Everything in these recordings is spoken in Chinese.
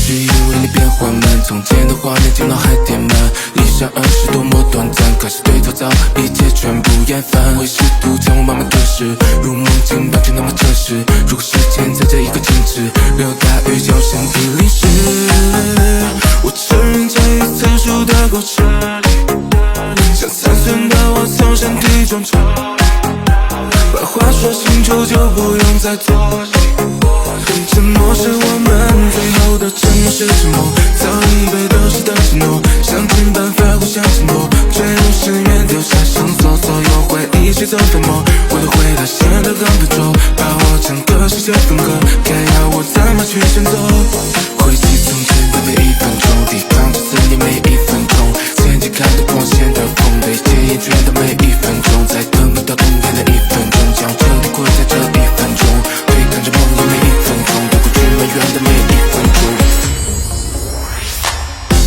是因为你变缓慢，从前的画面进脑海填满，一闪而逝多么短暂，开始对焦早一切全部厌烦。会试图将我慢慢吞噬，如梦境般却那么真实。如果时间在这一刻静止，没有大雨就像比利时。我承认这一成熟的过程，像残存的我从身体中抽，把话说清楚就不用再多想。沉默是我们最后的沉默是沉默，早已被丢失的承诺，想尽办法互相承诺，坠入深渊丢下绳索，所有回忆随走粉末，我的回答显得更笨拙，把我整个世界分割，该要我怎么去选择？回忆从前的每一分钟，抵抗着思念每一分钟，前期看着光线的风，被戒烟卷的每一分钟，在等不到冬天的一分钟，将彻底过在这一分钟，对看着梦的每一分钟，对过去埋怨的每一分钟。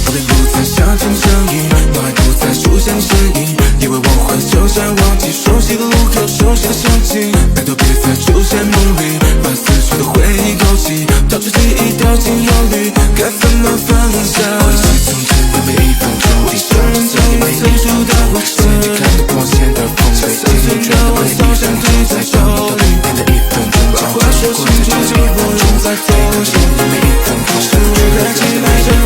我并不再想听声音，脑海不再出现身影，以为我会就这样忘记熟悉的路口，熟悉的声景，拜托别再出现梦里，把死去的回忆勾起，导致记忆掉进忧虑，该怎么放下？回忆从前的每一分钟，抵抗着思念每一分钟，前期看着光线的风，被戒烟卷的每一分钟，在等不到冬天的一分钟，将彻底过在这一分钟，对看着梦的每一分钟，对我的每一分钟。